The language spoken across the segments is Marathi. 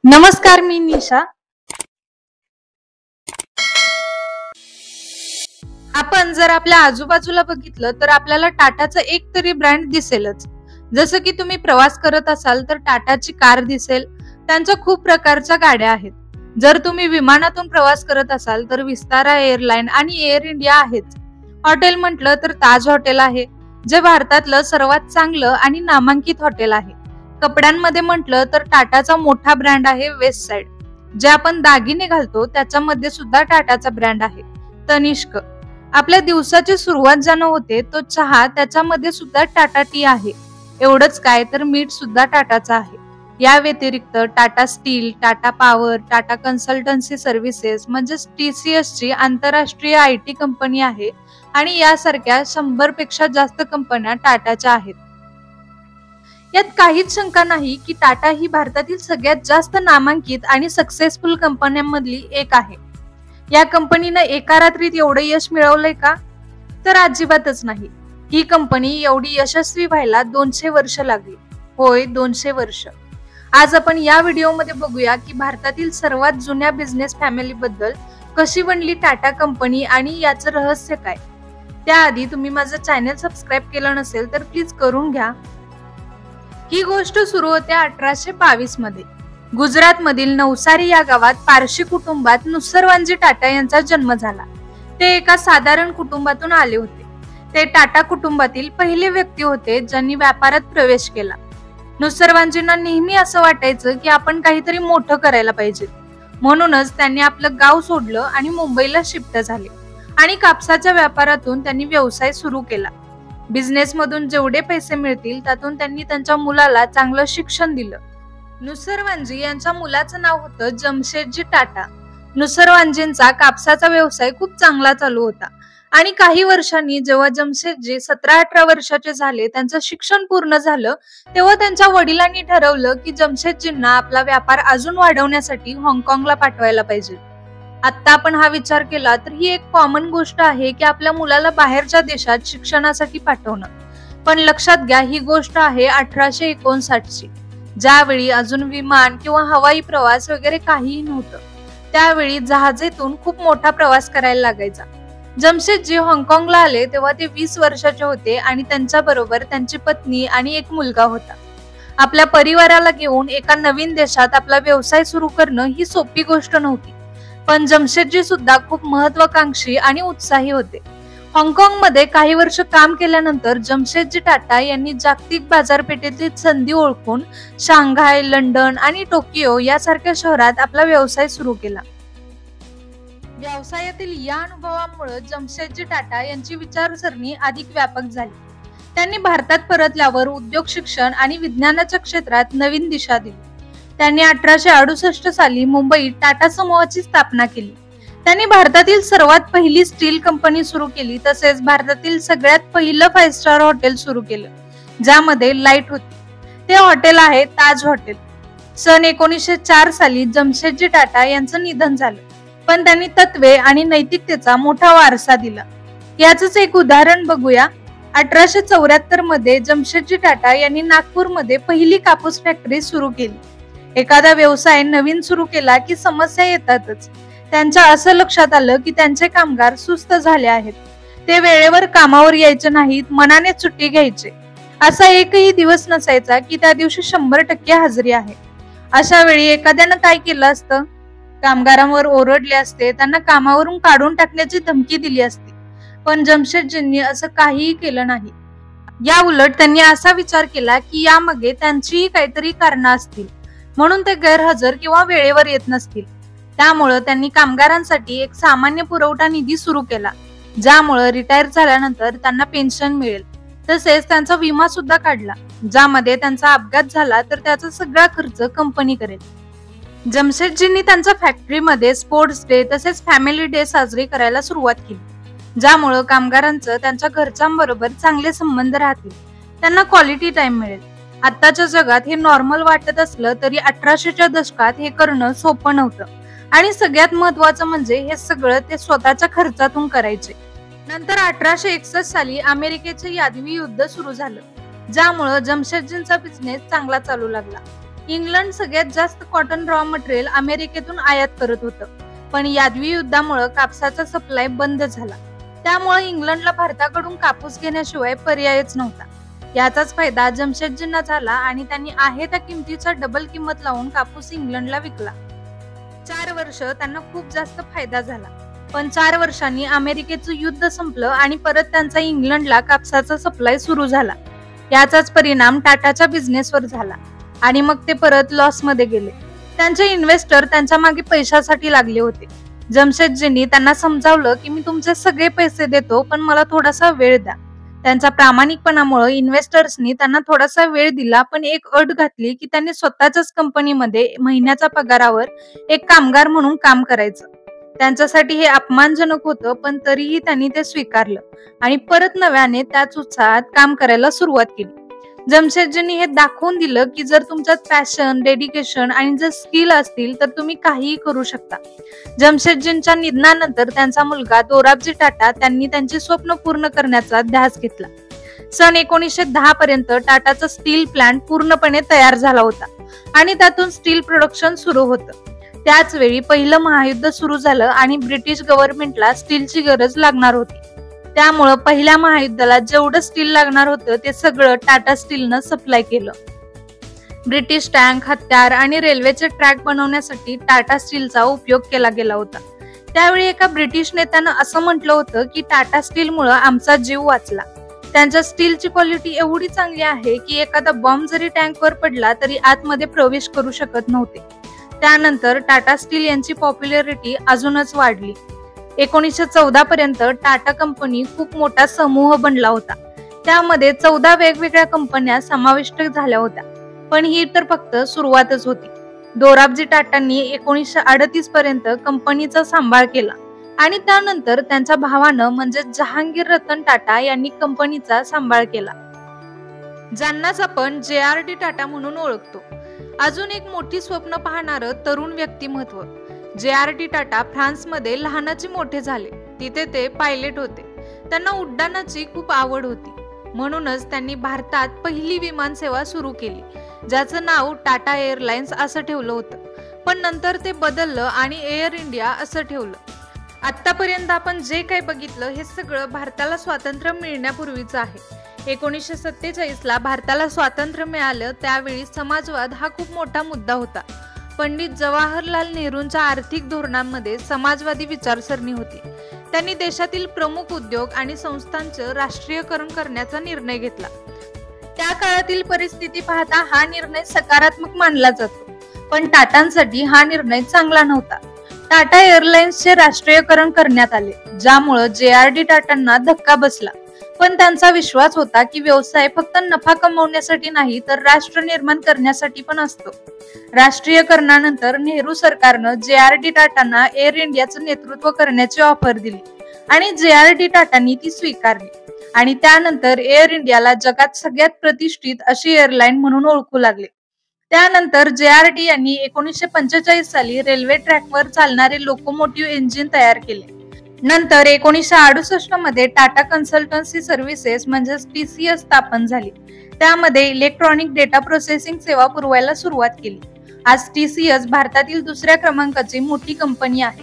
नमस्कार, मी निशा। आपण जर आपल्या आजूबाजूला बघितलं तर आपल्याला टाटाचं एक तरी ब्रँड दिसेलच। जसं की तुम्ही प्रवास करत असाल तर टाटाची कार दिसेल, त्यांच्या खूप प्रकारच्या गाड्या आहेत। जर तुम्ही विमानातून प्रवास करत असाल तर विस्तारा एअरलाइन आणि एअर इंडिया आहेच। हॉटेल म्हटलं तर ताज हॉटेल आहे, जे भारतातलं सर्वात चांगलं आणि नामांकित हॉटेल आहे। कपड्यांमध्ये म्हटलं तर टाटाचा मोठा ब्रँड आहे वेस्ट साइड, जे आपण दागिने घालतो त्याच्यामध्ये सुद्धा टाटाचा ब्रँड आहे। तनिष्क, आपल्या दिवसाची सुरुवात ज्यानं होते तो चहा, त्याच्यामध्ये सुद्धा टाटा टी आहे। एवढंच काय तर मीठ सुद्धा टाटाचा आहे। या व्यतिरिक्त Tata steel, Tata power, Tata consultancy services म्हणजेच TCS ची आंतरराष्ट्रीय IT कंपनी आहे आणि यासारख्या 100 पेक्षा जास्त कंपन्या टाटाच्या आहेत। यात काहीच शंका नाही की टाटा ही भारतातील सगळ्यात जास्त नामांकित आणि सक्सेसफुल कंपन्यांमधली एक आहे। या कंपनीनं एका रात्रीत एवढं यश मिळवलंय का? तर अजिबातच नाही। ही कंपनी एवढी यशस्वी व्हायला 200 वर्ष लागली। होय, 200 वर्ष। आज आपण या व्हिडिओमध्ये बघूया की भारतातील सर्वात जुन्या बिझनेस फॅमिली बद्दल कशी बनली टाटा कंपनी आणि याचं रहस्य काय। त्याआधी तुम्ही माझं चॅनल सबस्क्राईब केलं नसेल तर प्लीज करून घ्या। ही गोष्ट सुरू होते 1822 मध्ये। गुजरात मधील नवसारी या गावात पारशी कुटुंबात नुसरवांजी टाटा यांचा जन्म झाला। ते एका साधारण कुटुंबातून आले होते। ते टाटा कुटुंबातील पहिले व्यक्ती होते ज्यांनी व्यापारात प्रवेश केला। नुसरवांजींना नेहमी असं वाटायचं की आपण काहीतरी मोठं करायला पाहिजे, म्हणूनच त्यांनी आपलं गाव सोडलं आणि मुंबईला शिफ्ट झाले आणि कापसाच्या व्यापारातून त्यांनी व्यवसाय सुरू केला। बिझनेस मधून जेवढे पैसे मिळतील त्यातून त्यांनी त्यांच्या मुलाला चांगलं शिक्षण दिलं। नुसरवांजी यांच्या मुलाचं नाव होतं जमशेदजी टाटा। नुसरवांजींचा कापसाचा व्यवसाय खूप चांगला चालू होता आणि काही वर्षांनी जेव्हा जमशेदजी 17-18 वर्षाचे झाले, त्यांचं शिक्षण पूर्ण झालं, तेव्हा त्यांच्या वडिलांनी ठरवलं की जमशेदजींना आपला व्यापार अजून वाढवण्यासाठी हाँगकाँगला पाठवायला पाहिजे। आता आपण हा विचार केला तर ही एक कॉमन गोष्ट आहे की आपल्या मुलाला बाहेरच्या देशात शिक्षणासाठी पाठवणं, पण लक्षात घ्या ही गोष्ट आहे 1859 ची, ज्यावेळी अजून विमान किंवा हवाई प्रवास वगैरे काहीही नव्हतं। त्यावेळी जहाजेतून खूप मोठा प्रवास करायला लागायचा। जमशेदजी हाँगकाँगला आले तेव्हा ते 20 वर्षाचे होते आणि त्यांच्या बरोबर त्यांची पत्नी आणि एक मुलगा होता। आपल्या परिवाराला घेऊन एका नवीन देशात आपला व्यवसाय सुरू करणं ही सोपी गोष्ट नव्हती, पण जमशेदजी सुद्धा खूप महत्वाकांक्षी आणि उत्साही होते। हाँगकाँग मध्ये काही वर्ष काम केल्यानंतर जमशेदजी टाटा यांनी जागतिक बाजारपेठेतील संधी ओळखून शांघाय, लंडन आणि टोकियो यासारख्या शहरात आपला व्यवसाय सुरू केला। व्यवसायातील या अनुभवामुळे जमशेदजी टाटा यांची विचारसरणी अधिक व्यापक झाली। त्यांनी भारतात परतल्यावर उद्योग, शिक्षण आणि विज्ञानाच्या क्षेत्रात नवीन दिशा दिली। त्यांनी 1868 साली मुंबईत टाटा समूहाची स्थापना केली। त्यांनी भारतातील सर्वात पहिली स्टील कंपनी सुरू केली, तसेच भारतातील सगळ्यात पहिलं 5 स्टार हॉटेल सुरू केलं, ज्यामध्ये लाईट होती। ते हॉटेल आहे ताज हॉटेल। सन 1904 साली जमशेदजी टाटा यांचं निधन झालं, पण त्यांनी तत्वे आणि नैतिकतेचा मोठा वारसा दिला। याचंच एक उदाहरण बघूया। 1874 मध्ये जमशेदजी टाटा यांनी नागपूरमध्ये पहिली कापूस फॅक्टरी सुरू केली। एखादा व्यवसाय नवीन सुरू केला की समस्या येतातच। त्यांच्या असं लक्षात आलं की त्यांचे कामगार सुस्त झाले आहेत, ते वेळेवर कामावर यायचे नाहीत, मनाने सुट्टी घ्यायचे। असा एकही दिवस नसायचा की त्या दिवशी 100% हजेरी आहे। अशा वेळी एखाद्यानं काय केलं असतं? कामगारांवर ओरडले असते, त्यांना कामावरून काढून टाकण्याची धमकी दिली असती, पण जमशेदजींनी असं काहीही केलं नाही। या उलट त्यांनी असा विचार केला की यामागे त्यांचीही काहीतरी कारणं असतील, म्हणून ते गैरहजर किंवा वेळेवर येत नसतील। त्यामुळे त्यांनी कामगारांसाठी एक सामान्य पुरवठा निधी सुरू केला, ज्यामुळे रिटायर झाल्यानंतर त्यांना पेन्शन मिळेल। तसेच त्यांचा विमा सुद्धा काढला, ज्यामध्ये त्यांचा अपघात झाला तर त्याचा सगळा खर्च कंपनी करेल। जमशेदजींनी त्यांच्या फॅक्टरीमध्ये स्पोर्ट्स डे तसेच फॅमिली डे साजरे करायला सुरुवात केली, ज्यामुळे कामगारांचं त्यांच्या घरच्यांबरोबर चांगले संबंध राहतील, त्यांना क्वालिटी टाइम मिळेल। आताच्या जगात हे नॉर्मल वाटत असलं तरी 1800च्या दशकात हे करणं सोपं नव्हतं आणि सगळ्यात महत्वाचं म्हणजे हे सगळं ते स्वतःच्या खर्चातून करायचे। नंतर 1861 साली अमेरिकेचे यादवी युद्ध सुरू झालं, ज्यामुळे जमशेदजींचा बिझनेस चांगला चालू लागला। इंग्लंड सगळ्यात जास्त कॉटन रॉ मटेरियल अमेरिकेतून आयात करत होतं, पण यादवी युद्धामुळे कापसाचा सप्लाय बंद झाला. त्यामुळे इंग्लंडला भारताकडून कापूस घेण्याशिवाय पर्यायच नव्हता. याचाच फायदा जमशेदजींना झाला आणि त्यांनी आहे त्या किमतीचा डबल किंमत लावून कापूस इंग्लंडला विकला. 4 वर्ष त्यांना खूप जास्त फायदा झाला. पण 4 वर्षांनी अमेरिकेचं युद्ध संपलं आणि परत त्यांचा इंग्लंडला कापसाचा सप्लाय सुरू झाला. याचाच परिणाम टाटाच्या बिझनेसवर झाला आणि मग ते परत लॉस मध्ये गेले. त्यांचे इन्व्हेस्टर त्यांच्या मागे पैशासाठी लागले होते. जमशेदजींनी त्यांना समजावलं की मी तुमचे सगळे पैसे देतो, पण मला थोडासा वेळ द्या. त्यांच्या प्रामाणिकपणामुळे इन्व्हेस्टर्सनी त्यांना थोडासा वेळ दिला, पण एक अट घातली की त्यांनी स्वतःच्याच कंपनीमध्ये महिन्याच्या पगारावर एक कामगार म्हणून काम करायचं. त्यांच्यासाठी हे अपमानजनक होतं, पण तरीही त्यांनी ते स्वीकारलं आणि परत नव्याने त्याच उत्साहात काम करायला सुरुवात केली. जमशेदजींनी हे दाखवून दिलं की जर तुमच्यात पॅशन, डेडिकेशन आणि जर स्किल असतील तर तुम्ही काहीही करू शकता. जमशेदजींच्या निधनानंतर त्यांचा मुलगा दोराबजी टाटा त्यांनी त्यांची स्वप्न पूर्ण करण्याचा ध्यास घेतला. सन 1910 पर्यंत टाटाचा स्टील प्लांट पूर्णपणे तयार झाला होता आणि त्यातून स्टील प्रोडक्शन सुरू होतं. त्याच वेळी पहिलं महायुद्ध सुरू झालं आणि ब्रिटिश गव्हर्नमेंटला स्टीलची गरज लागणार होती. त्यामुळं पहिल्या महायुद्धाला जेवढं स्टील लागणार होतं ते सगळं टाटा स्टीलनं सप्लाय केलं. ब्रिटिश टँक, हत्यार आणि रेल्वेचे ट्रॅक बनवण्यासाठी टाटा स्टीलचा उपयोग केला गेला होता. त्यावेळी एका ब्रिटिश नेत्यानं असं म्हटलं होतं की टाटा स्टीलमुळे आमचा जीव वाचला. त्यांच्या स्टीलची क्वालिटी एवढी चांगली आहे की एखादा बॉम्ब जरी टँकवर पडला तरी आतमध्ये प्रवेश करू शकत नव्हते. त्यानंतर टाटा स्टील यांची पॉप्युलॅरिटी अजूनच वाढली. 1914 पर्यंत टाटा कंपनी खूप मोठा समूह बनला होता. त्यामध्ये 14 वेगवेगळ्या कंपन्या समाविष्ट झाल्या होत्या. पण ही तर फक्त सुरुवातच होती. दोराबजी टाटांनी 1938 पर्यंत कंपनीचा सांभाळ केला आणि त्यानंतर त्यांच्या भावानं म्हणजे जहांगीर रतन टाटा यांनी कंपनीचा सांभाळ केला, ज्यांनाच आपण JRD टाटा म्हणून ओळखतो. अजून एक मोठी स्वप्न पाहणारं तरुण व्यक्तिमत्व. JRD टाटा फ्रान्समध्ये लहानाचे मोठे झाले. तिथे ते पायलट होते. त्यांना उड्डाणाची खूप आवड होती. म्हणूनच त्यांनी भारतात पहिली विमान सेवा सुरू केली, ज्याचं नाव टाटा एअरलाइन्स असं ठेवलं होतं. पण नंतर ते बदललं आणि एअर इंडिया असं ठेवलं. आतापर्यंत आपण जे काही बघितलं हे सगळं भारताला स्वातंत्र्य मिळण्यापूर्वीचं आहे. 1947 ला भारताला स्वातंत्र्य मिळालं त्यावेळी समाजवाद हा खूप मोठा मुद्दा होता. पंडित जवाहरलाल नेहरूंच्या आर्थिक धोरणांमध्ये समाजवादी विचारसरणी होती. त्यांनी देशातील प्रमुख उद्योग आणि संस्थांचं राष्ट्रीयकरण करण्याचा निर्णय घेतला. त्या काळातील परिस्थिती पाहता हा निर्णय सकारात्मक मानला जातो, पण टाटांसाठी हा निर्णय चांगला नव्हता. टाटा एअरलाइन्सचे राष्ट्रीयकरण करण्यात आले, ज्यामुळे JRD टाटांना धक्का बसला. पण त्यांचा विश्वास होता की व्यवसाय फक्त नफा कमवण्यासाठी नाही तर राष्ट्र निर्माण करण्यासाठी पण असतो. राष्ट्रीयकरणानंतर नेहरू सरकारनं JRD टाटांना एअर इंडियाचं नेतृत्व करण्याची ऑफर दिली आणि JRD टाटांनी ती स्वीकारली आणि त्यानंतर एअर इंडियाला जगात सगळ्यात प्रतिष्ठित अशी एअरलाईन म्हणून ओळखू लागले. त्यानंतर JRD यांनी 1945 साली रेल्वे ट्रॅकवर चालणारे लोकोमोटिव्ह इंजिन तयार केले. नंतर 1968 मध्ये टाटा कन्सल्टन्सी सर्व्हिसेस म्हणजे TCS स्थापन झाली. त्यामध्ये इलेक्ट्रॉनिक डेटा प्रोसेसिंग सेवा पुरवायला सुरुवात केली. आज TCS भारतातील दुसऱ्या क्रमांकाची मोठी कंपनी आहे.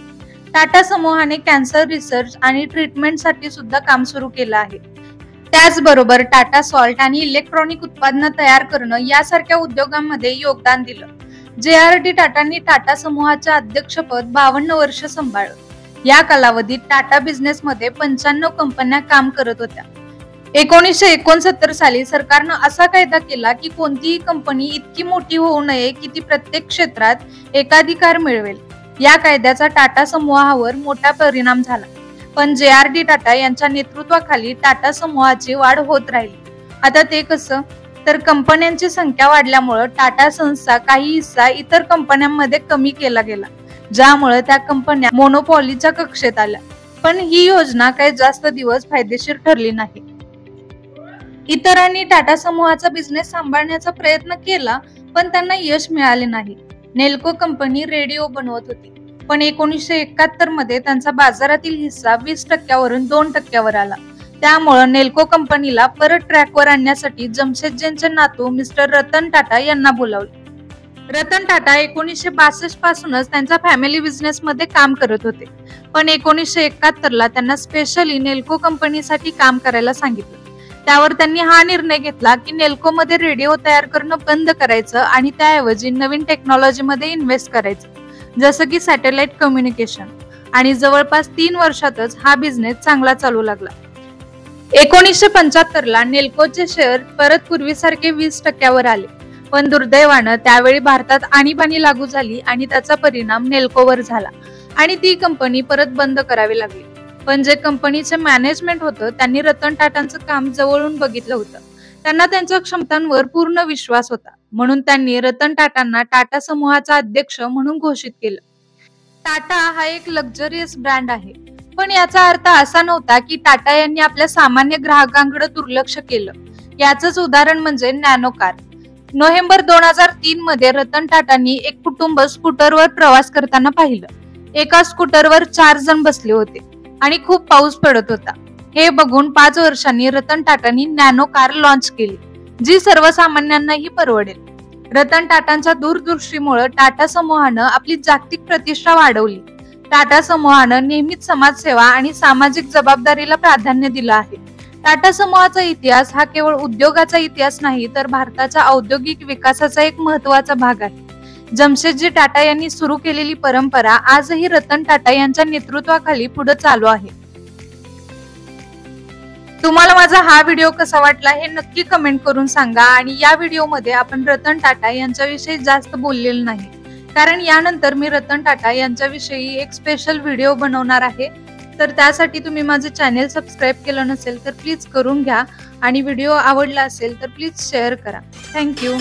टाटा समूहाने कॅन्सर रिसर्च आणि ट्रीटमेंटसाठी सुद्धा काम सुरू केलं आहे. त्याचबरोबर टाटा सॉल्ट आणि इलेक्ट्रॉनिक उत्पादनं तयार करणं यासारख्या उद्योगांमध्ये योगदान दिलं. JRD टाटांनी टाटा समूहाचे अध्यक्षपद 52 वर्ष सांभाळलं. या कालावधीत टाटा बिझनेस मध्ये 95 कंपन्या काम करत होत्या. 1969 साली सरकारनं असा कायदा केला की कोणतीही कंपनी इतकी मोठी होऊ नये की ती प्रत्येक क्षेत्रात एकाधिकार मिळवेल. या कायद्याचा टाटा समूहावर मोठा परिणाम झाला. पण JRD टाटा यांच्या नेतृत्वाखाली टाटा समूहाची वाढ होत राहिली. आता ते कसं, तर कंपन्यांची संख्या वाढल्यामुळे टाटा सन्सचा काही हिस्सा इतर कंपन्यांमध्ये कमी केला गेला, ज्यामुळे त्या कंपन्या मोनोपॉलीच्या कक्षेत आल्या. पण ही योजना काही जास्त दिवस फायदेशीर ठरली नाही. इतरांनी टाटा समूहाचा बिझनेस सांभाळण्याचा प्रयत्न केला, पण त्यांना यश मिळाले नाही. नेल्को कंपनी रेडिओ बनवत होती, पण 1971 मध्ये त्यांचा बाजारातील हिस्सा 20% 2% आला. त्यामुळे नेल्को कंपनीला परत ट्रॅकवर आणण्यासाठी जमशेदजींचे नातू मिस्टर रतन टाटा यांना बोलावले. रतन टाटा 1962 पासूनच त्यांच्या फॅमिली बिझनेस मध्ये काम करत होते, पण 1971 त्यांना स्पेशली नेल्को कंपनीसाठी काम करायला सांगितलं. त्यावर त्यांनी हा निर्णय घेतला की नेल्को मध्ये रेडिओ तयार करणं बंद करायचं आणि त्याऐवजी नवीन टेक्नॉलॉजी मध्ये इन्व्हेस्ट करायचं, जसं की सॅटेलाइट कम्युनिकेशन. आणि जवळपास 3 वर्षातच हा बिझनेस चांगला चालू लागला. 1975 नेल्कोचे शेअर परत पूर्वीसारखे 20% आले, पण दुर्दैवानं त्यावेळी भारतात आणीबाणी लागू झाली आणि त्याचा परिणाम नेल्कोवर झाला आणि ती कंपनी परत बंद करावी लागली. पण जे कंपनीचे मॅनेजमेंट होतं त्यांनी रतन टाटांचं काम जवळून बघितलं होतं. त्यांना त्यांच्या क्षमतांवर पूर्ण विश्वास होता, म्हणून त्यांनी रतन टाटांना टाटा समूहाचा अध्यक्ष म्हणून घोषित केलं. टाटा हा एक लक्झरियस ब्रँड आहे, पण याचा अर्थ असा नव्हता की टाटा यांनी आपल्या सामान्य ग्राहकांकडे दुर्लक्ष केलं. याचंच उदाहरण म्हणजे नॅनो कार. नोव्हेंबर 2003 मध्ये रतन टाटांनी एक कुटुंब स्कूटरवर प्रवास करताना पाहिलं. एका स्कूटरवर 4 जण बसले होते आणि खूप पाऊस पडत होता. हे बघून 5 वर्षांनी रतन टाटांनी नॅनो कार लॉन्च केली, जी सर्वसामान्यांनाही परवडेल. रतन टाटांच्या दूरदृष्टीमुळे टाटा समूहानं आपली जागतिक प्रतिष्ठा वाढवली. टाटा समूहानं नेहमीच समाजसेवा आणि सामाजिक जबाबदारीला प्राधान्य दिलं आहे. टाटा समूहाचा इतिहास हा केवळ उद्योगाचा इतिहास नाही, तर भारताच्या औद्योगिक विकासाचा एक महत्त्वाचा भाग आहे. जमशेदजी टाटा यांनी सुरू केलेली परंपरा आजही रतन टाटा यांच्या नेतृत्वाखाली पुढे चालू आहे. तुम्हाला माझा हा व्हिडिओ कसा वाटला हे नक्की कमेंट करून सांगा. आणि या व्हिडिओमध्ये आपण रतन टाटा यांच्याविषयी जास्त बोललेलं नाही, कारण यानंतर मी रतन टाटा यांच्याविषयी एक स्पेशल व्हिडिओ बनवणार आहे. तर त्यासाठी तुम्ही माझे चॅनेल सबस्क्राईब केलं नसेल तर प्लीज करून घ्या आणि व्हिडिओ आवडला असेल तर प्लीज शेअर करा. थँक्यू.